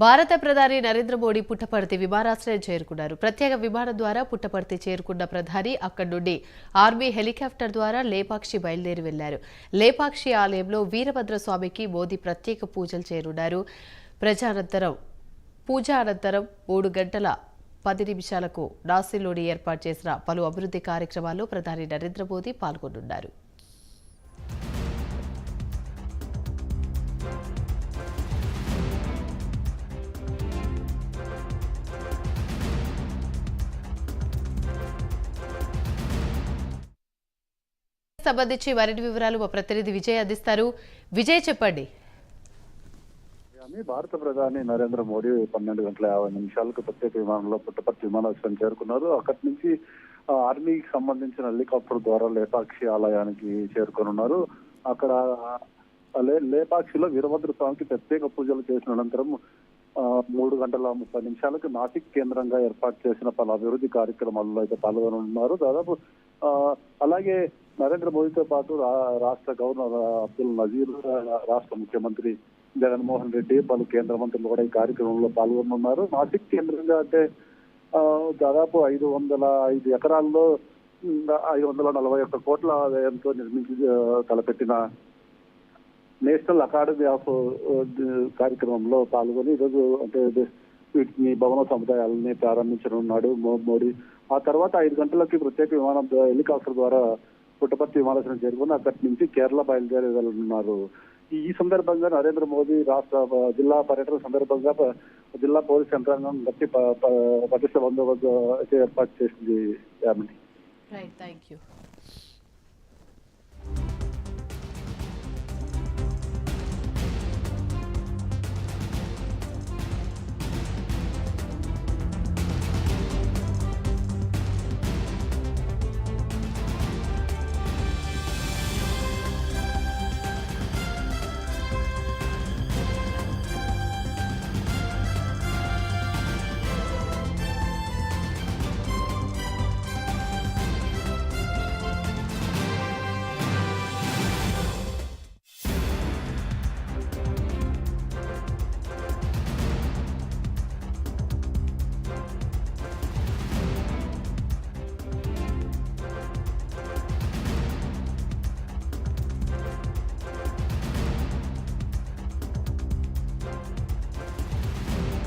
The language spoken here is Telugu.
భారత ప్రధాని నరేంద్ర మోడీ పుట్టపర్తి విమానాశ్రయం చేరుకున్నారు. ప్రత్యేక విమానం ద్వారా పుట్టపర్తి చేరుకున్న ప్రధాని అక్కడి నుండి ఆర్మీ హెలికాప్టర్ ద్వారా లేపాక్షి బయలుదేరి వెళ్లారు. లేపాక్షి ఆలయంలో వీరభద్ర స్వామికి మోదీ ప్రత్యేక పూజలు చేరున్నారు. పూజ అనంతరం 3 గంటల 10 నిమిషాలకు నాసిల్లోని ఏర్పాటు చేసిన పలు అభివృద్ధి కార్యక్రమాల్లో ప్రధాని నరేంద్ర మోదీ పాల్గొనున్నారు. సంబంధించి మరిన్ని వివరాలు మా ప్రతినిధి విజయ్ అందిస్తారు. విజయ్, చెప్పండి. భారత ప్రధాని నరేంద్ర మోడీ 12:50 ప్రత్యేక విమానంలో పుట్టపర్తి విమానాశ్రయం చేరుకున్నారు. అక్కడి నుంచి ఆర్మీకి సంబంధించిన హెలికాప్టర్ ద్వారా లేపాక్షి ఆలయానికి చేరుకోనున్నారు. అక్కడ లేపాక్షిలో వీరభద్ర స్వామికి ప్రత్యేక పూజలు చేసిన అనంతరం 3 గంటల 30 నిమిషాలకు నాసిక్ కేంద్రంగా ఏర్పాటు చేసిన పలు అభివృద్ధి కార్యక్రమాల్లో అయితే పాల్గొనున్నారు. దాదాపు అలాగే నరేంద్ర మోదీతో పాటు రాష్ట్ర గవర్నర్ అబ్దుల్ నజీర్, రాష్ట్ర ముఖ్యమంత్రి జగన్మోహన్ రెడ్డి, పలు కేంద్ర మంత్రులు కూడా ఈ కార్యక్రమంలో పాల్గొనున్నారు. నాసిక్ కేంద్రంగా అంటే దాదాపు 505 ఎకరాల్లో 541 కోట్ల ఆదాయంతో నిర్మించి తలపెట్టిన నేషనల్ అకాడమీ ఆఫ్ కార్యక్రమంలో పాల్గొని ఈరోజు అంటే వీటిని భవన సముదాయాలని ప్రారంభించనున్నాడు మోడీ. ఆ తర్వాత 5 గంటలకి ప్రత్యేక విమానం హెలికాప్టర్ ద్వారా పుట్టపర్తి విమానాశ్రయం చేరుకుని అక్కడి నుంచి కేరళ బయలుదేరి వెళ్ళనున్నారు. ఈ సందర్భంగా నరేంద్ర మోదీ రాష్ట్ర జిల్లా పర్యటన సందర్భంగా జిల్లా పోలీస్ యంత్రాంగం గట్టి పటిష్ట బందోబస్తు ఏర్పాటు చేసింది.